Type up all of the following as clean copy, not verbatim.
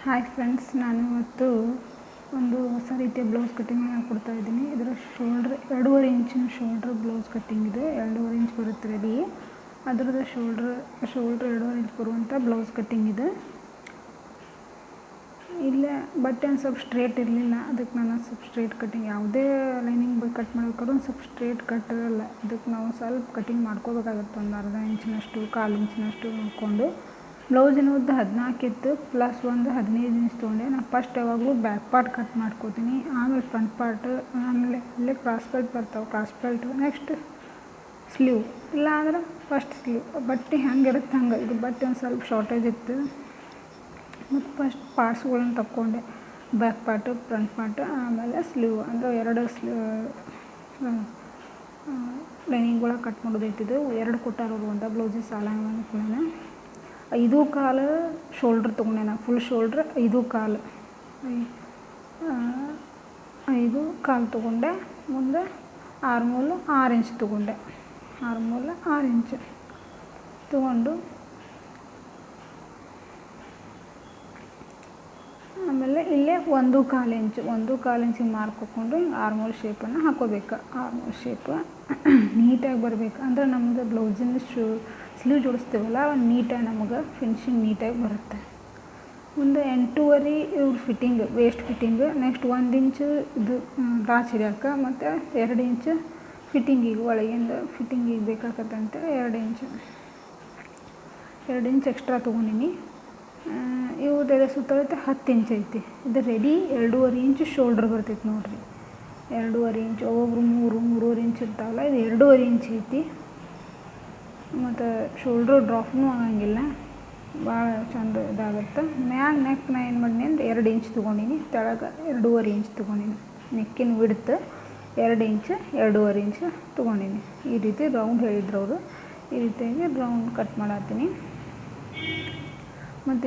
Hi friends, ನಾನು ಇವತ್ತು ಒಂದು ಹೊಸ ರೀತಿಯ ಬ್ಲೌಸ್ ಕಟ್ಟಿಂಗ್ ಕೊಡ್ತಾ ಇದ್ದೀನಿ. ಇದರ ಶೋಲ್ಡ್ರ್ 2.5 ಇಂಚಿನ ಶೋಲ್ಡ್ರ್ ಬ್ಲೌಸ್ ಕಟ್ಟಿಂಗ್ ಇದೆ. 2.5 ಇಂಚ್ ಬರುತ್ತೆ ರೆಡಿ. ಅದರದ್ದು ಶೋಲ್ಡ್ರ್ 2.5 ಇಂಚ್ ಬರುವಂಥ ಬ್ಲೌಸ್ ಕಟ್ಟಿಂಗ್ ಇದೆ. ಇಲ್ಲೇ ಬಟ್ಟೆ ಒಂದು ಸ್ವಲ್ಪ ಸ್ಟ್ರೇಟ್ ಇರಲಿಲ್ಲ, ಅದಕ್ಕೆ ನಾನು ಸ್ವಲ್ಪ ಸ್ಟ್ರೇಟ್ ಕಟ್ಟಿಂಗ್, ಯಾವುದೇ ಲೈನಿಂಗ್ ಕಟ್ ಮಾಡ್ಬೇಕಾದ್ರೂ ಒಂದು ಸ್ವಲ್ಪ ಸ್ಟ್ರೇಟ್ ಕಟ್ ಇರಲ್ಲ, ಅದಕ್ಕೆ ನಾವು ಸ್ವಲ್ಪ ಕಟ್ಟಿಂಗ್ ಮಾಡ್ಕೋಬೇಕಾಗುತ್ತೆ. ಒಂದು ಅರ್ಧ ಇಂಚಿನಷ್ಟು, 1/4 ಇಂಚಿನಷ್ಟು ನೋಡಿಕೊಂಡು. ಬ್ಲೌಸಿನ ಉದ್ದ 14 ಇತ್ತು, ಪ್ಲಸ್ ಒಂದು 15 ಇಂಚ್ ತೊಗೊಂಡೆ. ನಾನು ಫಸ್ಟ್ ಯಾವಾಗಲೂ ಬ್ಯಾಕ್ ಪಾರ್ಟ್ ಕಟ್ ಮಾಡ್ಕೋತೀನಿ, ಆಮೇಲೆ ಫ್ರಂಟ್ ಪಾರ್ಟ್, ಆಮೇಲೆ ಇಲ್ಲೇ ಕ್ರಾಸ್ ಬೆಲ್ಟ್ ಬರ್ತಾವೆ, ಕ್ರಾಸ್ ಬೆಲ್ಟ್, ನೆಕ್ಸ್ಟ್ ಸ್ಲೀವ್, ಇಲ್ಲ ಅಂದ್ರೆ ಫಸ್ಟ್ ಸ್ಲೀವ್. ಬಟ್ಟೆ ಹೆಂಗಿರುತ್ತೆ ಹಂಗೆ. ಇದು ಬಟ್ಟೆ ಒಂದು ಸ್ವಲ್ಪ ಶಾರ್ಟೇಜ್ ಇತ್ತು, ಮತ್ತು ಫಸ್ಟ್ ಪಾರ್ಟ್ಸ್ಗಳನ್ನ ತಕ್ಕೊಂಡೆ, ಬ್ಯಾಕ್ ಪಾರ್ಟು, ಫ್ರಂಟ್ ಪಾರ್ಟು, ಆಮೇಲೆ ಸ್ಲೀವ್. ಅಂದರೆ 2 ಲೈನಿಂಗ್ಗಳ ಕಟ್ ಮಾಡೋದೈತಿದ್ದು. 2 ಕೊಟ್ಟಾರವ್ರು, ಒಂದು ಬ್ಲೌಸಿಗೆ ಸಾಲ ಅನ್ಕೊಳ್ಳೋಣ. 5.25 ಶೋಲ್ಡ್ರ್ ತೊಗೊಂಡೆ ನಾನು, ಫುಲ್ ಶೋಲ್ಡ್ರ್ 5.25 ತೊಗೊಂಡೆ. ಮುಂದೆ ಆರ್ಮೂಲು 6 ಇಂಚ್ ತೊಗೊಂಡೆ, ಆರ್ಮೂಲು 6 ಇಂಚ್ ತೊಗೊಂಡು, ಆಮೇಲೆ ಇಲ್ಲೇ 1.25 ಇಂಚಿಗೆ ಮಾರ್ಕ್ ಹಾಕ್ಕೊಂಡು ಹಿಂಗೆ ಆರ್ಮೋಲ್ ಶೇಪನ್ನು ಹಾಕೋಬೇಕು. ಆರ್ಮೋಲ್ ಶೇಪ್ ನೀಟಾಗಿ ಬರಬೇಕು, ಅಂದರೆ ನಮ್ಮದು ಬ್ಲೌಸಿನ ಸ್ಲೀವ್ ಜೋಡಿಸ್ತೀವಲ್ಲ, ಒಂದು ನೀಟಾಗಿ ನಮಗೆ ಫಿನಿಶಿಂಗ್ ನೀಟಾಗಿ ಬರುತ್ತೆ. ಮುಂದೆ 8.25 ಇವ್ರ ಫಿಟ್ಟಿಂಗ್, ವೇಸ್ಟ್ ಫಿಟ್ಟಿಂಗ್. ನೆಕ್ಸ್ಟ್ 1 ಇಂಚು ಇದು ಡ್ರಾಚ್ ಹಿಡಿಯೋಕೆ, ಮತ್ತು 2 ಇಂಚು ಫಿಟ್ಟಿಂಗಿಗೆ, ಒಳಗಿಂದ ಫಿಟ್ಟಿಂಗಿಗೆ ಬೇಕಾಗತ್ತೆ ಅಂತ 2 ಇಂಚ್ ಎಕ್ಸ್ಟ್ರಾ ತೊಗೊಂಡಿನಿ. ಇವ್ರದ್ದು ಸುತ್ತಳತೆ 10 ಇಂಚ್ ಐತಿ. ಇದು ರೆಡಿ 2.5 ಇಂಚು ಶೋಲ್ಡ್ರ್ ಬರ್ತೈತಿ ನೋಡಿರಿ. 2.5 ಇಂಚ್, ಒಬ್ಬೊಬ್ರು 3.5 ಇಂಚ್ ಇರ್ತಾವಲ್ಲ, ಇದು 2.5 ಇಂಚ್ ಐತಿ. ಮತ್ತು ಶೋಲ್ಡ್ರು ಡ್ರಾಪ್ನೂ ಆಗಂಗಿಲ್ಲ, ಭಾಳ ಚಂದ ಇದಾಗುತ್ತೆ. ಮ್ಯಾಗ ನೆಕ್ ನಾನು ಏನು ಮಾಡೀನಿ ಅಂದರೆ 2 ಇಂಚ್ ತೊಗೊಂಡಿನಿ, ತೆಳಗೆ 2.5 ಇಂಚ್ ತೊಗೊಂಡಿನಿ. ನೆಕ್ಕಿನ ವಿಡ್ತ್ 2 ಇಂಚ್, 2.5 ಇಂಚ್ ತೊಗೊಂಡಿನಿ. ಈ ರೀತಿ ರೌಂಡ್ ಹೇಳಿದ್ರು ಅವರು, ಈ ರೀತಿಯಾಗಿ ರೌಂಡ್ ಕಟ್ ಮಾಡತ್ತೀನಿ. ಮತ್ತು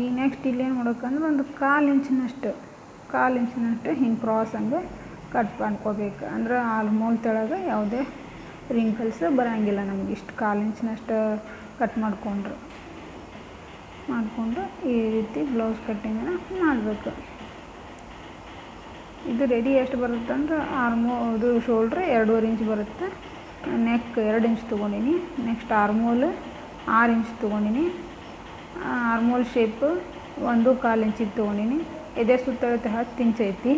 ಈಗ ನೆಕ್ಸ್ಟ್ ಇಲ್ಲೇನು ಮಾಡ್ಬೇಕಂದ್ರೆ ಒಂದು 1/4 ಇಂಚಿನಷ್ಟು ಹಿಂಗೆ ಕ್ರಾಸ್ ಹಂಗೆ ಕಟ್ ಮಾಡ್ಕೋಬೇಕು. ಅಂದ್ರೆ ಆಲ್ಮೋಲ್ ತೆಳಗೆ ಯಾವುದೇ ರಿಂಕಲ್ಸ್ ಬರೋಂಗಿಲ್ಲ ನಮ್ಗೆ. ಇಷ್ಟು 1/4 ಇಂಚಿನಷ್ಟು ಕಟ್ ಮಾಡಿಕೊಂಡು ಈ ರೀತಿ ಬ್ಲೌಸ್ ಕಟ್ಟಿಂಗನ್ನು ಮಾಡಬೇಕು. ಇದು ರೆಡಿ ಎಷ್ಟು ಬರುತ್ತೆ ಅಂದ್ರೆ ಇದು ಶೋಲ್ಡ್ರ್ 2.5 ಇಂಚ್ ಬರುತ್ತೆ. ನೆಕ್ 2 ಇಂಚ್ ತೊಗೊಂಡಿನಿ. ನೆಕ್ಸ್ಟ್ ಆರ್ಮೋಲ್ 6 ಇಂಚ್ ತೊಗೊಂಡಿನಿ. ಆರ್ಮೋಲ್ ಶೇಪ್ 1.25 ಇಂಚಿಗೆ ತೊಗೊಂಡಿನಿ. ಎದೆ ಸುತ್ತಳತೆ 10 ಇಂಚ್ ಐತಿ.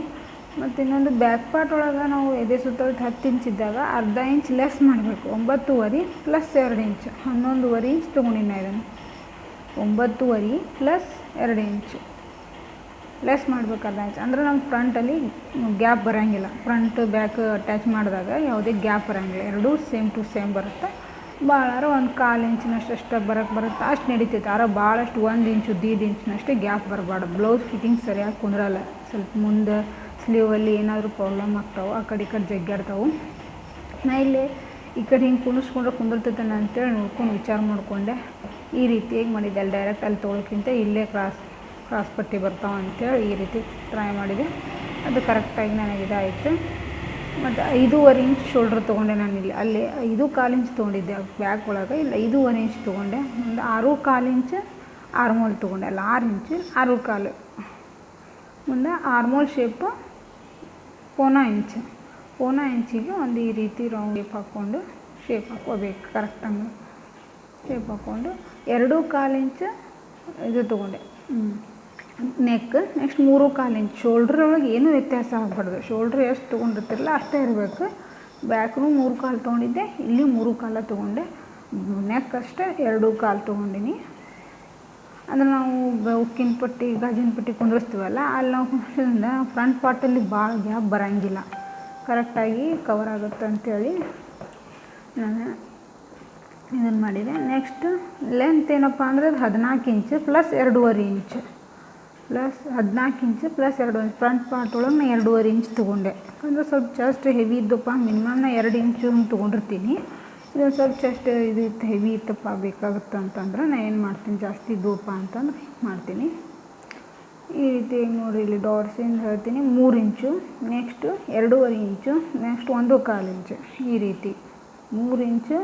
ಮತ್ತು ಇನ್ನೊಂದು ಬ್ಯಾಕ್ ಪಾರ್ಟ್ ಒಳಗೆ ನಾವು ಎದೆ ಸುತ್ತಳತೆ 10 ಇಂಚ್ ಇದ್ದಾಗ ಅರ್ಧ ಇಂಚ್ ಲೆಸ್ ಮಾಡಬೇಕು. 9.25 ಪ್ಲಸ್ 2 ಇಂಚ್ 11.25 ಇಂಚ್ ತೊಗೊಂಡಿನಿ. ಇದನ್ನು 9.25 ಪ್ಲಸ್ 2 ಇಂಚ್ ಲೆಸ್ ಮಾಡಬೇಕು, ಅರ್ಧ ಇಂಚ್. ಅಂದರೆ ನಮ್ಮ ಫ್ರಂಟಲ್ಲಿ ಗ್ಯಾಪ್ ಬರೋಂಗಿಲ್ಲ. ಫ್ರಂಟ್ ಬ್ಯಾಕ್ ಅಟ್ಯಾಚ್ ಮಾಡಿದಾಗ ಯಾವುದೇ ಗ್ಯಾಪ್ ಬರೋಂಗಿಲ್ಲ, ಎರಡೂ ಸೇಮ್ ಟು ಸೇಮ್ ಬರುತ್ತೆ. ಭಾಳಾರ 1/4 ಇಂಚಿನಷ್ಟು ಬರುತ್ತೆ, ಅಷ್ಟು ನಡೀತೈತೆ. ಆರ ಭಾಳಷ್ಟು 1 ಇಂಚು 1.5 ಇಂಚಿನಷ್ಟೇ ಗ್ಯಾಪ್ ಬರಬಾರ್ದು. ಬ್ಲೌಸ್ ಫಿಟ್ಟಿಂಗ್ ಸರಿಯಾಗಿ ಕುಂದ್ರಲ್ಲ. ಸ್ವಲ್ಪ ಮುಂದೆ ಸ್ಲೀವಲ್ಲಿ ಏನಾದರೂ ಪ್ರಾಬ್ಲಮ್ ಆಗ್ತಾವೆ, ಆ ಕಡೆ ಈ ಕಡೆ ಜಗ್ಗಾಡ್ತಾವೆ. ನಾ ಇಲ್ಲಿ ಈ ಕಡೆ ಹಿಂಗೆ ಕುಣಿಸ್ಕೊಂಡ್ರೆ ಕುಂದಿರ್ತೈತೆ ಅಂತೇಳಿ ನೋಡ್ಕೊಂಡು ವಿಚಾರ ಮಾಡಿಕೊಂಡೆ ಈ ರೀತಿಯಾಗಿ ಮಾಡಿದ್ದೆ. ಅಲ್ಲಿ ಡೈರೆಕ್ಟ್ ಅಲ್ಲಿ ತೊಗೊಳಕ್ಕಿಂತ ಇಲ್ಲೇ ಕ್ರಾಸ್ ಪಟ್ಟಿ ಬರ್ತಾವೆ ಅಂತೇಳಿ ಈ ರೀತಿ ಟ್ರೈ ಮಾಡಿದೆ. ಅದು ಕರೆಕ್ಟಾಗಿ ನನಗೆ ಇದಾಯಿತು. ಮತ್ತು 5.25 ಇಂಚ್ ಶೋಲ್ಡ್ರ್ ತೊಗೊಂಡೆ ನಾನು. ಇಲ್ಲಿ ಅಲ್ಲಿ 5.25 ಇಂಚ್ ತೊಗೊಂಡಿದ್ದೆ ಬ್ಯಾಕ್ ಒಳಗೆ. ಇಲ್ಲಿ 5.25 ಇಂಚ್ ತೊಗೊಂಡೆ. ಒಂದು 6.25 ಇಂಚ್ ಆರ್ಮೋಲ್ ತೊಗೊಂಡೆ, ಅಲ್ಲ 6 ಇಂಚ್ 6.25. ಮುಂದೆ ಆರ್ಮೋಲ್ ಶೇಪು 1.25 ಇಂಚಿಗೆ ಒಂದು ಈ ರೀತಿ ರೌಂಡ್ ಶೇಪ್ ಹಾಕ್ಕೋಬೇಕು. ಕರೆಕ್ಟಾಗಿ ಶೇಪ್ ಹಾಕ್ಕೊಂಡು 2.25 ಇಂಚ್ ಇದು ತೊಗೊಂಡೆ ನೆಕ್. ನೆಕ್ಸ್ಟ್ 3.25 ಇಂಚ್ ಶೋಲ್ಡ್ರ್ ಒಳಗೆ ಏನೂ ವ್ಯತ್ಯಾಸ ಆಗಬಾರ್ದು. ಶೋಲ್ಡ್ರ್ ಎಷ್ಟು ತೊಗೊಂಡಿರ್ತಿರಲ್ಲ ಅಷ್ಟೇ ಇರಬೇಕು. ಬ್ಯಾಕ್ನು 3.25 ತೊಗೊಂಡಿದ್ದೆ, ಇಲ್ಲಿ 3.25 ತೊಗೊಂಡೆ. ನೆಕ್ ಅಷ್ಟೇ 2.25 ತೊಗೊಂಡಿನಿ. ಅಂದರೆ ನಾವು ಉಕ್ಕಿನ ಪಟ್ಟಿ, ಗಾಜಿನ ಪಟ್ಟಿ ಕುಂದಿರಿಸ್ತೀವಲ್ಲ, ಅಲ್ಲಿ ನಾವು ಕುಂದ್ರಿಸೋದ್ರಿಂದ ಫ್ರಂಟ್ ಪಾರ್ಟಲ್ಲಿ ಭಾಳ ಗ್ಯಾಪ್ ಬರೋಂಗಿಲ್ಲ, ಕರೆಕ್ಟಾಗಿ ಕವರ್ ಆಗುತ್ತೆ ಅಂಥೇಳಿ ನಾನು ಇದನ್ನು ಮಾಡಿದೆ. ನೆಕ್ಸ್ಟ್ ಲೆಂತ್ ಏನಪ್ಪ ಅಂದರೆ 14 inch plus 2.25 inch plus 14 inch plus 2 inch. Front part ಒಳಗೆ ನಾನು 2.25 ಇಂಚ್ ತೊಗೊಂಡೆ. ಅಂದರೆ ಸ್ವಲ್ಪ ಚೆಸ್ಟ್ ಹೆವಿ ಇದ್ದಪ್ಪ, ಮಿನಿಮಮ್ ನಾನು 2 ಇಂಚು ತೊಗೊಂಡಿರ್ತೀನಿ. ಇದೊಂದು ಸ್ವಲ್ಪ ಚೆಸ್ಟ್ ಇದು ಇತ್ತು, ಹೆವಿ ಇತ್ತಪ್ಪ, ಬೇಕಾಗುತ್ತೆ ಅಂತಂದ್ರೆ ನಾನು ಏನು ಮಾಡ್ತೀನಿ, ಜಾಸ್ತಿ ಇದ್ದಪ್ಪ ಅಂತಂದ್ರೆ ಮಾಡ್ತೀನಿ. ಈ ರೀತಿ ನೋಡಿರಿ, ಇಲ್ಲಿ ಡಾಟ್ಸಿಂದ ಹೇಳ್ತೀನಿ 3 ಇಂಚು, ನೆಕ್ಸ್ಟು 2.25 ಇಂಚು, ನೆಕ್ಸ್ಟ್ 1.25 ಇಂಚು. ಈ ರೀತಿ 3 ಇಂಚು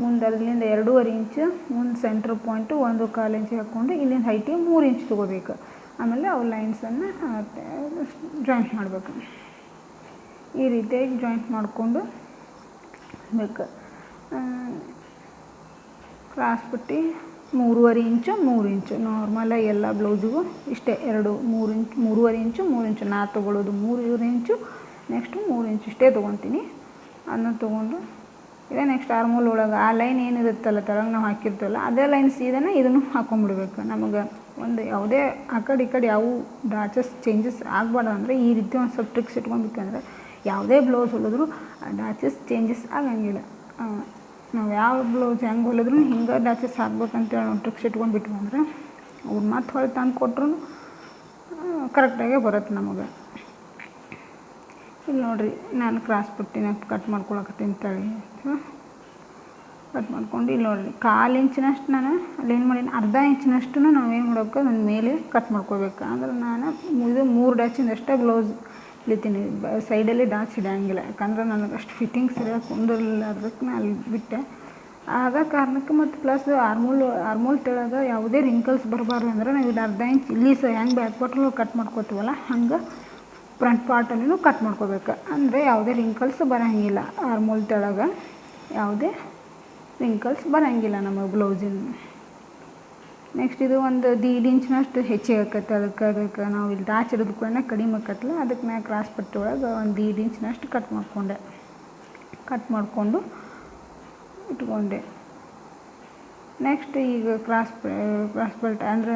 ಮುಂದೆ, ಅಲ್ಲಿಂದ 2.25 ಇಂಚು ಮುಂದೆ ಸೆಂಟ್ರ್ ಪಾಯಿಂಟು 1.25 ಇಂಚ್ ಹಾಕ್ಕೊಂಡು ಇಲ್ಲಿಂದ ಹೈಟಿಗೆ 3 ಇಂಚ್ ತೊಗೋಬೇಕು. ಆಮೇಲೆ ಅವು ಲೈನ್ಸನ್ನು ಜಾಯಿಂಟ್ ಮಾಡಬೇಕು. ಈ ರೀತಿಯಾಗಿ ಜಾಯಿಂಟ್ ಮಾಡಿಕೊಂಡು ಬೇಕು. ಕ್ರಾಸ್ ಪಟ್ಟಿ 3.5 ಇಂಚು 3 ಇಂಚು ನಾರ್ಮಲಾಗಿ ಎಲ್ಲ ಬ್ಲೌಸಿಗೂ ಇಷ್ಟೇ 3 ಇಂಚು 3.5 ಇಂಚು 3 ಇಂಚು ನಾ ತೊಗೊಳ್ಳೋದು 3 ಇಂಚು, ನೆಕ್ಸ್ಟು 3 ಇಂಚು ಇಷ್ಟೇ ತೊಗೊತೀನಿ. ಅದನ್ನ ತೊಗೊಂಡು ಇದೇ ನೆಕ್ಸ್ಟ್ ಆರ್ಮೋಲ್ ಒಳಗೆ ಆ ಲೈನ್ ಏನಿರುತ್ತಲ್ಲ ತೆಳಗೆ ನಾವು ಹಾಕಿರ್ತೀವಲ್ಲ ಅದೇ ಲೈನ್ ಸೀದನೇ ಇದನ್ನು ಹಾಕೊಂಡ್ಬಿಡ್ಬೇಕು. ನಮಗೆ ಒಂದು ಯಾವುದೇ ಆ ಕಡೆ ಈ ಕಡೆ ಯಾವ ಡಾಚಸ್ ಚೇಂಜಸ್ ಆಗಬಾರ್ದು ಅಂದರೆ ಈ ರೀತಿ ಒಂದು ಸ್ವಲ್ಪ ಟ್ರಿಕ್ಸ್ ಇಟ್ಕೊಬೇಕಂದ್ರೆ ಯಾವುದೇ ಬ್ಲೌಸ್ ಹೊಲಿದ್ರು ಡಾಚಸ್ ಚೇಂಜಸ್ ಆಗಂಗಿಲ್ಲ. ನಾವು ಯಾವ ಬ್ಲೌಸ್ ಹೆಂಗೆ ಹೊಲಿದ್ರು ಹಿಂಗೆ ಡಾಚಸ್ ಹಾಕ್ಬೇಕಂತೇಳಿ ನಾವು ಟ್ರಿಕ್ಸ್ ಇಟ್ಕೊಂಡ್ಬಿಟ್ವಿ ಅಂದ್ರೆ ಅವ್ರು ಮತ್ತೆ ಹೊಳೆ ತಂದು ಕೊಟ್ಟರು ಕರೆಕ್ಟಾಗೇ ಬರುತ್ತೆ ನಮಗೆ. ಇಲ್ಲಿ ನೋಡಿರಿ, ನಾನು ಕ್ರಾಸ್ ಪಟ್ಟಿನ ಕಟ್ ಮಾಡ್ಕೊಳಕತ್ತೀನಿ ತಳಿ ಕಟ್ ಮಾಡ್ಕೊಂಡು ಇಲ್ಲಿ ನೋಡಿರಿ 1/4 ಇಂಚಿನಷ್ಟು ನಾನು ಅಲ್ಲೇನು ಮಾಡೀನಿ, ಅರ್ಧ ಇಂಚಿನಷ್ಟು ನಾವೇನು ಮಾಡ್ಬೇಕು ನನ್ನ ಮೇಲೆ ಕಟ್ ಮಾಡ್ಕೋಬೇಕು. ಅಂದ್ರೆ ನಾನು ಇದು 3 ಡಾಚಿಂದಷ್ಟೇ ಬ್ಲೌಸ್ ಇಳಿತೀನಿ, ಸೈಡಲ್ಲಿ ಡಾಚ್ ಇಡೋಂಗಿಲ್ಲ. ಯಾಕಂದ್ರೆ ನನಗೆ ಅಷ್ಟು ಫಿಟ್ಟಿಂಗ್ಸ್ ಇರೋಕೆ ಕುಂದಿರಲಿಲ್ಲ, ಅದಕ್ಕೆ ನಾನು ಅಲ್ಲಿ ಬಿಟ್ಟೆ. ಆದ ಕಾರಣಕ್ಕೆ ಮತ್ತು ಪ್ಲಸ್ ಆರ್ಮೋಲ್ ತೆಳಗೆ ಯಾವುದೇ ರಿಂಕಲ್ಸ್ ಬರಬಾರ್ದು ಅಂದ್ರೆ ನಾವು ಇದು ಅರ್ಧ ಇಂಚ್ ಇಲ್ಲಿ ಹೆಂಗೆ ಬ್ಯಾಕ್ ಪಾರ್ಟಲ್ಲಿ ಕಟ್ ಮಾಡ್ಕೋತೀವಲ್ಲ ಹಂಗೆ ಫ್ರಂಟ್ ಪಾರ್ಟಲ್ಲಿನೂ ಕಟ್ ಮಾಡ್ಕೋಬೇಕು. ಅಂದರೆ ಯಾವುದೇ ರಿಂಕಲ್ಸ್ ಬರೋಂಗಿಲ್ಲ, ಆರ್ಮೋಲ್ ತೆಳಗೆ ಯಾವುದೇ ರಿಂಕಲ್ಸ್ ಬರೋಂಗಿಲ್ಲ ನಮ್ಮ ಬ್ಲೌಸಿನ. ನೆಕ್ಸ್ಟ್ ಇದು ಒಂದು 1.5 ಇಂಚಿನಷ್ಟು ಹೆಚ್ಚಿಗೆ ಆಕೈತೆ. ಅದಕ್ಕೆ ನಾವು ಇಲ್ಲಿ ಡಾಚ್ ಹಿಡಿದುಕೊಂಡೆ ಕಡಿಮೆ ಆಕತ್ತಲ್ಲ, ಅದಕ್ಕೆ ನಾನು ಕ್ರಾಸ್ ಪಟ್ಟಿ ಒಳಗೆ ಒಂದು 1.5 ಇಂಚಿನಷ್ಟು ಕಟ್ ಮಾಡಿಕೊಂಡು ಇಟ್ಕೊಂಡೆ. ನೆಕ್ಸ್ಟ್ ಈಗ ಕ್ರಾಸ್ ಬೆಲ್ಟ್ ಅಂದರೆ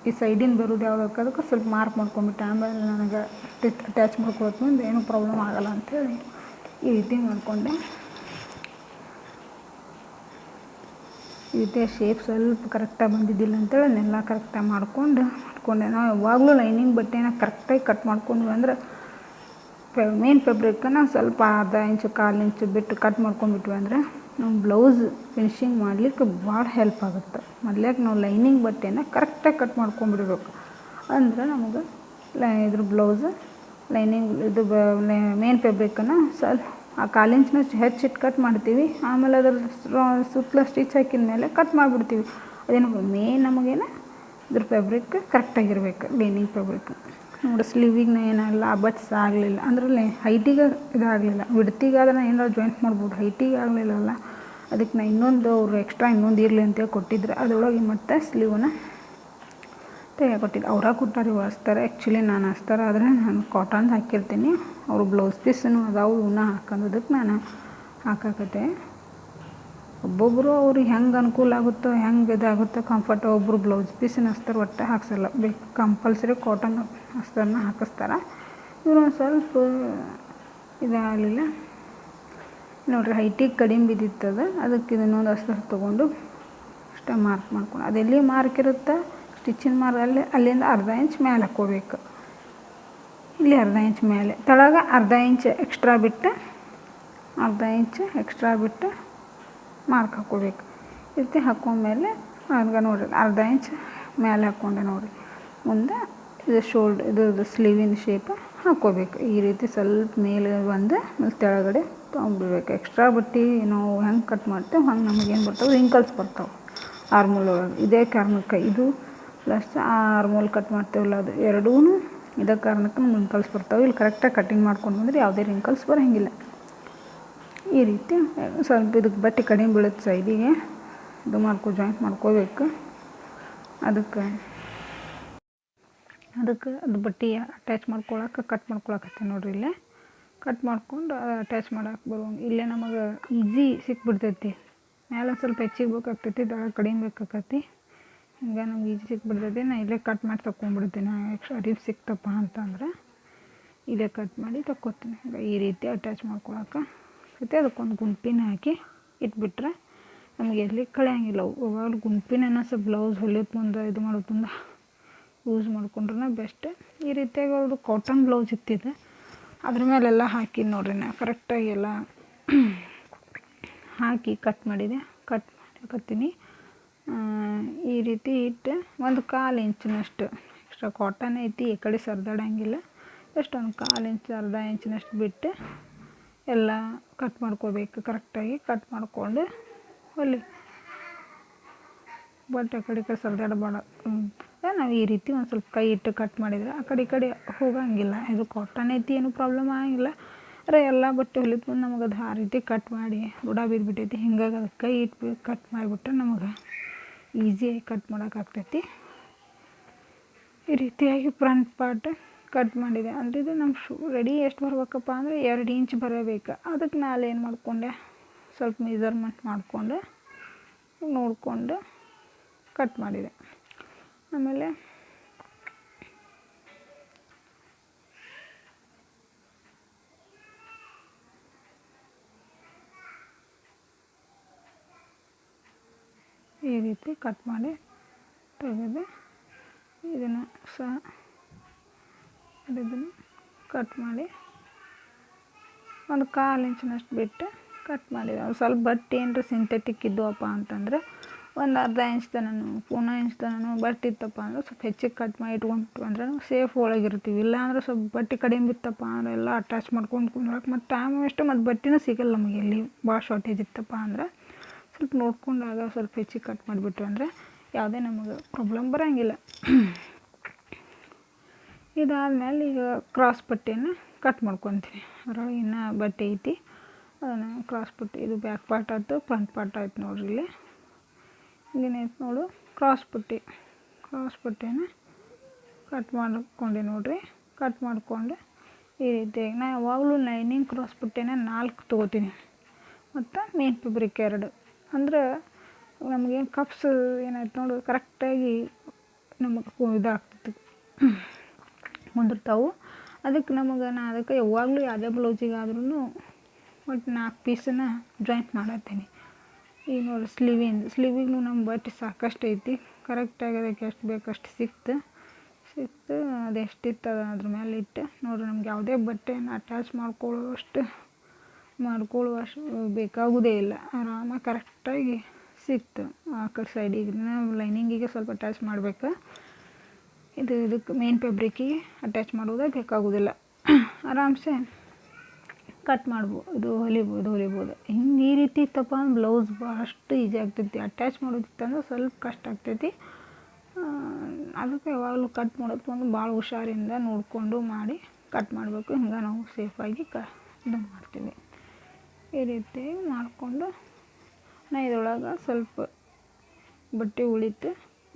ಈ ಸೈಡಿನ ಬರೋದು ಯಾವುದಕ್ಕೆ ಅದಕ್ಕೆ ಸ್ವಲ್ಪ ಮಾರ್ಕ್ ಮಾಡ್ಕೊಂಬಿಟ್ಟೆ. ಆಮೇಲೆ ನನಗೆ ಅಟ್ಯಾಚ್ ಮಾಡ್ಕೊಳಕ್ಕೆ ಮುಂದೆ ಏನೂ ಪ್ರಾಬ್ಲಮ್ ಆಗೋಲ್ಲ ಅಂಥೇಳಿ ಈ ರೀತಿ ಮಾಡಿಕೊಂಡೆ. ಈ ರೀತಿ ಶೇಪ್ ಸ್ವಲ್ಪ ಕರೆಕ್ಟಾಗಿ ಬಂದಿದ್ದಿಲ್ಲ ಅಂತೇಳಿ ಅದನ್ನೆಲ್ಲ ಕರೆಕ್ಟಾಗಿ ಮಾಡ್ಕೊಂಡೆ. ನಾವು ಯಾವಾಗಲೂ ಲೈನಿಂಗ್ ಬಟ್ಟೆನ ಕರೆಕ್ಟಾಗಿ ಕಟ್ ಮಾಡ್ಕೊಂಡ್ವಿ ಅಂದ್ರೆ ಮೇನ್ ಫ್ಯಾಬ್ರಿಕ್ಕನ್ನು ಸ್ವಲ್ಪ ಅರ್ಧ ಇಂಚು 1/4 ಇಂಚು ಬಿಟ್ಟು ಕಟ್ ಮಾಡ್ಕೊಂಡ್ಬಿಟ್ವಿ ಅಂದರೆ ನಮ್ಮ ಬ್ಲೌಸ್ ಫಿನಿಶಿಂಗ್ ಮಾಡಲಿಕ್ಕೆ ಭಾಳ ಹೆಲ್ಪ್ ಆಗುತ್ತೆ. ಮೊದ್ಲೇಗೆ ನಾವು ಲೈನಿಂಗ್ ಬಟ್ಟೆನ ಕರೆಕ್ಟಾಗಿ ಕಟ್ ಮಾಡ್ಕೊಂಡ್ಬಿಡ್ಬೇಕು. ಅಂದರೆ ನಮಗೆ ಇದ್ರ ಬ್ಲೌಸ್ ಲೈನಿಂಗ್ ಇದು ಮೇನ್ ಫ್ಯಾಬ್ರಿಕ್ಕನ್ನು ಸ್ವಲ್ಪ ಆ 1/4 ಇಂಚಿನಷ್ಟು ಹೆಚ್ಚಿಟ್ಟು ಕಟ್ ಮಾಡ್ತೀವಿ. ಆಮೇಲೆ ಅದ್ರ ಸುತ್ತಲ ಸ್ಟಿಚ್ ಹಾಕಿದ ಮೇಲೆ ಕಟ್ ಮಾಡಿಬಿಡ್ತೀವಿ. ಅದೇನು ಮೇನ್ ನಮಗೇನು ಇದ್ರ ಫ್ಯಾಬ್ರಿಕ್ ಕರೆಕ್ಟಾಗಿರ್ಬೇಕು, ಲೈನಿಂಗ್ ಫ್ಯಾಬ್ರಿಕ್. ನೋಡಿ ಸ್ಲೀವಿಗೆ ಏನೆಲ್ಲ ಬಟ್ಸ್ ಆಗಲಿಲ್ಲ ಅಂದ್ರೆ ಹೈಟಿಗೆ ಇದಾಗಲಿಲ್ಲ, ವಿಡ್ತಿಗಾದ್ರೆ ನಾನು ಏನಾರು ಜಾಯಿಂಟ್ ಮಾಡ್ಬೋದು, ಹೈಟಿಗೆ ಆಗಲಿಲ್ಲಲ್ಲ. ಅದಕ್ಕೆ ನಾನು ಇನ್ನೊಂದು ಅವರು ಎಕ್ಸ್ಟ್ರಾ ಇನ್ನೊಂದು ಇರಲಿ ಅಂತೇಳಿ ಕೊಟ್ಟಿದ್ರೆ ಅದರೊಳಗೆ ಮತ್ತೆ ಸ್ಲೀವನ್ನ ತೆಗೆದುಕೊಟ್ಟಿದ್ದು. ಅವರ ಕೊಟ್ಟಾರೆ ಹೊಲಿಸ್ತಾರೆ, ಆ್ಯಕ್ಚುಲಿ ನಾನು ಹಚ್ತಾರೆ, ಆದರೆ ನಾನು ಕಾಟನ್ದು ಹಾಕಿರ್ತೀನಿ. ಅವರು ಬ್ಲೌಸ್ ಪೀಸನ್ನು ಅದಾವು ಇವನ್ನ ಹಾಕೋದಕ್ಕೆ ನಾನು ಹಾಕಾಕತ್ತೆ. ಒಬ್ಬೊಬ್ಬರು ಅವ್ರಿಗೆ ಹೆಂಗೆ ಅನುಕೂಲ ಆಗುತ್ತೋ ಹೆಂಗೆ ಇದಾಗುತ್ತೋ ಕಂಫರ್ಟ್, ಒಬ್ಬರು ಬ್ಲೌಸ್ ಪೀಸಿನ ಹಚ್ತಾರೆ, ಒಟ್ಟೆ ಹಾಕ್ಸಲ್ಲ, ಬೇಕು ಕಂಪಲ್ಸರಿ ಕಾಟನ್ ಹಸ್ತರನ್ನ ಹಾಕಿಸ್ತಾರೆ. ಇವರು ಒಂದು ಸ್ವಲ್ಪ ಇದಾಗಲಿಲ್ಲ ನೋಡಿರಿ, ಹೈಟಿಗೆ ಕಡಿಮೆ ಬಿದ್ದಿತ್ತದ. ಅದಕ್ಕೆ ಇದನ್ನೊಂದು ಅಸ್ತರ ತೊಗೊಂಡು ಅಷ್ಟೇ ಮಾರ್ಕ್ ಮಾಡ್ಕೊಂಡು ಅದೆಲ್ಲಿ ಮಾರ್ಕ್ ಇರುತ್ತೆ ಸ್ಟಿಚಿನ ಮಾರ್ಕ್ ಅಲ್ಲಿಂದ ಅರ್ಧ ಇಂಚ್ ಮೇಲೆ ಹಾಕ್ಕೋಬೇಕು. ಇಲ್ಲಿ ಅರ್ಧ ಇಂಚ್ ಮೇಲೆ ತೆಳಗೆ ಅರ್ಧ ಇಂಚ್ ಎಕ್ಸ್ಟ್ರಾ ಬಿಟ್ಟು ಮಾರ್ಕ್ ಹಾಕ್ಕೋಬೇಕು. ಈ ರೀತಿ ಹಾಕ್ಕೊಂಡ್ಮೇಲೆ ಹಂಗೆ ನೋಡಿರಿ ಅರ್ಧ ಇಂಚ್ ಮೇಲೆ ಹಾಕ್ಕೊಂಡೆ ನೋಡಿರಿ. ಮುಂದೆ ಇದು ಇದು ಸ್ಲೀವಿನ ಶೇಪ್ ಹಾಕ್ಕೋಬೇಕು. ಈ ರೀತಿ ಸ್ವಲ್ಪ ಮೇಲೆ ಬಂದು ಮೇಲೆ ತೆಳಗಡೆ ತೊಗೊಂಡ್ಬಿಡ್ಬೇಕು. ಎಕ್ಸ್ಟ್ರಾ ಬಟ್ಟೆ ನಾವು ಹೆಂಗೆ ಕಟ್ ಮಾಡ್ತೇವೆ ಹಂಗೆ ನಮಗೇನು ಬರ್ತಾವೆ, ರಿಂಕಲ್ಸ್ ಬರ್ತಾವೆ ಆರ್ಮೋಲ್ ಒಳಗೆ. ಇದೇ ಕಾರಣಕ್ಕೆ ಇದು ಪ್ಲಸ್ ಆರ್ಮೋಲ್ ಕಟ್ ಮಾಡ್ತೇವಲ್ಲ ಅದು ಎರಡೂ ಇದೇ ಕಾರಣಕ್ಕೆ ನಮ್ಗೆ ರಿಂಕಲ್ಸ್ ಬರ್ತಾವೆ. ಇಲ್ಲಿ ಕರೆಕ್ಟಾಗಿ ಕಟ್ಟಿಂಗ್ ಮಾಡ್ಕೊಂಡು ಬಂದರೆ ಯಾವುದೇ ರಿಂಕಲ್ಸ್ ಬರೋಂಗಿಲ್ಲ. ಈ ರೀತಿ ಸ್ವಲ್ಪ ಇದಕ್ಕೆ ಬಟ್ಟೆ ಕಡಿಮೆ ಬೀಳುತ್ತೆ ಸೈಡಿಗೆ ಇದು ಜಾಯಿಂಟ್ ಮಾಡ್ಕೋಬೇಕು. ಅದಕ್ಕೆ ಅದು ಬಟ್ಟೆ ಅಟ್ಯಾಚ್ ಮಾಡ್ಕೊಳಕ್ಕೆ ಕಟ್ ಮಾಡ್ಕೊಳಕತ್ತೆ ನೋಡಿರಿ. ಇಲ್ಲೇ ಕಟ್ ಮಾಡ್ಕೊಂಡು ಅಟ್ಯಾಚ್ ಮಾಡೋಕೆ ಬರುವಂಗೆ ಇಲ್ಲೇ ನಮಗೆ ಈಸಿ ಸಿಕ್ಬಿಡ್ತೈತಿ. ಮೇಲೆ ಸ್ವಲ್ಪ ಹೆಚ್ಚಿಗೆ ಬೇಕಾಗ್ತೈತಿ, ಕಡಿಮೆ ಬೇಕಾಕತಿ. ಹಿಂಗೆ ನಮ್ಗೆ ಈಜಿ ಸಿಕ್ಬಿಡ್ತೈತಿ. ನಾನು ಇಲ್ಲೇ ಕಟ್ ಮಾಡಿ ತೊಗೊಂಡ್ಬಿಡ್ತೀನಿ. ಎಕ್ಸ್ಟ್ರಾ ಅರಿವು ಸಿಕ್ತಪ್ಪ ಅಂತಂದ್ರೆ ಇಲ್ಲೇ ಕಟ್ ಮಾಡಿ ತೊಗೋತೀನಿ. ಈ ರೀತಿ ಅಟ್ಯಾಚ್ ಮಾಡ್ಕೊಳಕ್ಕೆ ಮತ್ತು ಅದಕ್ಕೊಂದು ಗುಂಪಿನ ಹಾಕಿ ಇಟ್ಬಿಟ್ರೆ ನಮಗೆ ಎಲ್ಲಿ ಕಳೆಯಂಗಿಲ್ಲ. ಅವಾಗ ಗುಂಪಿನ ಸ್ವಲ್ಪ ಬ್ಲೌಸ್ ಹೊಲಿಯೋದು ಮುಂದೆ ಇದು ಮಾಡೋದು ಮುಂದೆ ಯೂಸ್ ಮಾಡ್ಕೊಂಡ್ರೆ ಬೆಸ್ಟ್. ಈ ರೀತಿಯಾಗಿ ಅವ್ರದ್ದು ಕಾಟನ್ ಬ್ಲೌಸ್ ಇತ್ತಿದೆ, ಅದ್ರ ಮೇಲೆಲ್ಲ ಹಾಕಿ ನೋಡ್ರಿ ನಾ ಕರೆಕ್ಟಾಗಿ ಎಲ್ಲ ಹಾಕಿ ಕಟ್ ಮಾಡಕತ್ತೀನಿ. ಈ ರೀತಿ ಇಟ್ಟು ಒಂದು 1/4 ಇಂಚಿನಷ್ಟು ಎಕ್ಸ್ಟ್ರಾ ಕಾಟನ್ ಐತಿ, ಈ ಕಡೆ ಸರ್ದಾಡಂಗಿಲ್ಲ. ಜಸ್ಟ್ ಒಂದು 1/4 ಇಂಚ್ ಅರ್ಧ ಇಂಚಿನಷ್ಟು ಬಿಟ್ಟು ಎಲ್ಲ ಕಟ್ ಮಾಡ್ಕೋಬೇಕು. ಕರೆಕ್ಟಾಗಿ ಕಟ್ ಮಾಡಿಕೊಂಡು ಹೊಲಿ ಬಟ್ ಆ ಕಡೆ ಸರ್ದಾಡಬೇಡ, ನಾವು ಈ ರೀತಿ ಒಂದು ಸ್ವಲ್ಪ ಕೈ ಇಟ್ಟು ಕಟ್ ಮಾಡಿದರೆ ಆ ಕಡೆ ಈ ಕಡೆ ಹೋಗಂಗಿಲ್ಲ. ಇದು ಕಾಟನ್ ಐತಿ, ಏನು ಪ್ರಾಬ್ಲಮ್ ಆಗಂಗಿಲ್ಲ. ಅರೆ ಎಲ್ಲ ಬಟ್ಟೆ ಹೊಲಿದ ಬಂದು ನಮಗೆ ಅದು ಆ ರೀತಿ ಕಟ್ ಮಾಡಿ ರೂಢ ಬಿದ್ದುಬಿಟ್ಟೈತಿ. ಹಿಂಗಾಗಿ ಅದು ಕೈ ಇಟ್ಟು ಕಟ್ ಮಾಡಿಬಿಟ್ರೆ ನಮಗೆ ಈಸಿಯಾಗಿ ಕಟ್ ಮಾಡೋಕ್ಕಾಗ್ತೈತಿ. ಈ ರೀತಿಯಾಗಿ ಫ್ರಂಟ್ ಪಾರ್ಟ್ ಕಟ್ ಮಾಡಿದೆ. ಅಂದರೆ ಇದು ನಮ್ಮ ರೆಡಿ ಎಷ್ಟು ಬರ್ಬೇಕಪ್ಪ ಅಂದರೆ 2 ಇಂಚ್ ಬರಬೇಕು. ಅದಕ್ಕೆ ನಾನು ಏನು ಮಾಡಿಕೊಂಡೆ, ಸ್ವಲ್ಪ ಮೆಜರ್ಮೆಂಟ್ ಮಾಡಿಕೊಂಡು ನೋಡಿಕೊಂಡು ಕಟ್ ಮಾಡಿದೆ. ಆಮೇಲೆ ಈ ರೀತಿ ಕಟ್ ಮಾಡಿ ತೆಗೆದು ಇದನ್ನು ಸಹ ಇದನ್ನು ಕಟ್ ಮಾಡಿ ಒಂದು 1/4 ಇಂಚಿನಷ್ಟು ಬಿಟ್ಟು ಕಟ್ ಮಾಡಿದೆ. ಸ್ವಲ್ಪ ಬಟ್ಟೆ ಏನರ ಸಿಂಥೆಟಿಕ್ ಇದ್ದವಪ್ಪ ಅಂತಂದರೆ ಒಂದು ಅರ್ಧ ಇಂಚ್ ತನಕ, ಪೂರ್ಣ ಇಂಚ್ ತನಕ ಬಟ್ಟೆ ಇತ್ತಪ್ಪ ಅಂದ್ರೆ ಸ್ವಲ್ಪ ಹೆಚ್ಚಿಗೆ ಕಟ್ ಮಾಡಿ ಇಟ್ಕೊಂಡ್ಬಿಟ್ಟು ಅಂದ್ರೆ ನಾವು ಸೇಫ್ ಒಳಗಿರ್ತೀವಿ. ಇಲ್ಲ ಸ್ವಲ್ಪ ಬಟ್ಟೆ ಕಡಿಮೆ ಬಿತ್ತಪ್ಪ ಅಂದ್ರೆ ಎಲ್ಲ ಅಟ್ಯಾಚ್ ಮಾಡ್ಕೊಂಡು ಕುಂದ್ರಕ್ಕೆ ಮತ್ತು ಟೈಮ್ ವೇಸ್ಟ್, ಮತ್ತು ಬಟ್ಟೆನೂ ಸಿಗಲ್ಲ ನಮಗೆ. ಇಲ್ಲಿ ಭಾಳ ಶಾರ್ಟೇಜ್ ಇತ್ತಪ್ಪ ಅಂದ್ರೆ ಸ್ವಲ್ಪ ನೋಡ್ಕೊಂಡಾಗ ಸ್ವಲ್ಪ ಹೆಚ್ಚಿಗೆ ಕಟ್ ಮಾಡಿಬಿಟ್ವಿ ಅಂದರೆ ಯಾವುದೇ ನಮಗೆ ಪ್ರಾಬ್ಲಮ್ ಬರೋಂಗಿಲ್ಲ. ಇದಾದಮೇಲೆ ಈಗ ಕ್ರಾಸ್ ಪಟ್ಟಿಯನ್ನು ಕಟ್ ಮಾಡ್ಕೊತೀನಿ. ಅದರೊಳಗೆ ಇನ್ನೂ ಬಟ್ಟೆ ಐತಿ, ಅದನ್ನು ಕ್ರಾಸ್ ಪಟ್ಟಿ, ಇದು ಬ್ಯಾಕ್ ಪಾರ್ಟ್ ಆಯ್ತು, ಫ್ರಂಟ್ ಪಾರ್ಟ್ ಆಯ್ತು ನೋಡ್ರಿ. ಇಲ್ಲಿ ಇನ್ನೇನೈತೆ ನೋಡು ಕ್ರಾಸ್ ಪಟ್ಟಿಯನ್ನು ಕಟ್ ಮಾಡ್ಕೊಂಡೆ ನೋಡಿರಿ. ಕಟ್ ಮಾಡಿಕೊಂಡು ಈ ರೀತಿಯಾಗಿ ನಾನು ಯಾವಾಗಲೂ ಲೈನಿಂಗ್ ಕ್ರಾಸ್ ಪಟ್ಟಿನ 4 ತೊಗೋತೀನಿ ಮತ್ತು ಮೇನ್ ಫ್ಯಾಬ್ರಿಕ್ 2. ಅಂದ್ರೆ ನಮಗೇನು ಕಪ್ಸ್ ಏನಾಯ್ತು ನೋಡು ಕರೆಕ್ಟಾಗಿ ನಮಗೆ ಇದಾಗ್ತೈತಿ, ಕುಂದಿರ್ತಾವೆ. ಅದಕ್ಕೆ ಅದಕ್ಕೆ ಯಾವಾಗಲೂ ಯಾವುದೇ ಬ್ಲೌಸಿಗಾದ್ರೂ ಒಟ್ಟು 4 ಪೀಸನ್ನು ಜಾಯಿಂಟ್ ಮಾಡತ್ತೀನಿ. ಈಗ ನೋಡಿ ಸ್ಲೀವಿಗೂ ನಮ್ಮ ಬಟ್ಟೆ ಸಾಕಷ್ಟು ಐತಿ. ಕರೆಕ್ಟಾಗಿ ಅದಕ್ಕೆ ಎಷ್ಟು ಬೇಕಷ್ಟು ಸಿಕ್ತು ಅದು ಎಷ್ಟಿತ್ತು ಅದ್ರ ಮೇಲೆ ಇಟ್ಟು ನೋಡಿರಿ. ನಮ್ಗೆ ಯಾವುದೇ ಬಟ್ಟೆಯನ್ನು ಅಟ್ಯಾಚ್ ಮಾಡ್ಕೊಳ್ಳುವಷ್ಟು ಬೇಕಾಗೋದೇ ಇಲ್ಲ. ಆರಾಮಾಗಿ ಕರೆಕ್ಟಾಗಿ ಸಿಕ್ತು. ಆ ಕಡೆ ಸೈಡಿಗೆ ನಾವು ಲೈನಿಂಗಿಗೆ ಸ್ವಲ್ಪ ಅಟ್ಯಾಚ್ ಮಾಡಬೇಕು. ಇದಕ್ಕೆ ಮೇನ್ ಫ್ಯಾಬ್ರಿಕ್ಕಿಗೆ ಅಟ್ಯಾಚ್ ಮಾಡೋದೇ ಬೇಕಾಗೋದಿಲ್ಲ. ಆರಾಮ್ಸೆ ಕಟ್ ಮಾಡ್ಬೋದು, ಇದು ಹೊಲಿಬೋದು. ಹಿಂಗೆ ಈ ರೀತಿ ಇತ್ತಪ್ಪ ಅಂದ್ರೆ ಬ್ಲೌಸ್ ಭಾಳಷ್ಟು ಈಸಿ ಆಗ್ತೈತಿ. ಅಟ್ಯಾಚ್ ಮಾಡೋದಿತ್ತಂದ್ರೆ ಸ್ವಲ್ಪ ಕಷ್ಟ ಆಗ್ತೈತಿ. ಅದಕ್ಕೆ ಯಾವಾಗಲೂ ಕಟ್ ಮಾಡೋದು ಒಂದು ಭಾಳ ಹುಷಾರಿಂದ ನೋಡಿಕೊಂಡು ಮಾಡಿ ಕಟ್ ಮಾಡಬೇಕು. ಹಿಂಗೆ ನಾವು ಸೇಫಾಗಿ ಇದು ಮಾಡ್ತೀವಿ. ಈ ರೀತಿ ಮಾಡಿಕೊಂಡು ನಾನು ಇದರೊಳಗೆ ಸ್ವಲ್ಪ ಬಟ್ಟೆ ಉಳಿತು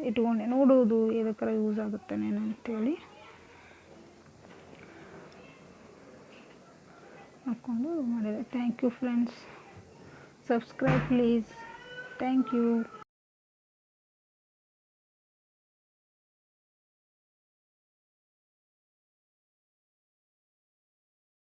ಇಟ್ಕೊಂಡೆ. ನೋಡೋದು ಎದಕ್ಕಾರ ಯೂಸ್ ಆಗುತ್ತಾನೇನೋ ಅಂತೇಳಿ ಹಾಕ್ಕೊಂಡು ಮಾಡಿದೆ. Thank you friends. Subscribe please. Thank you.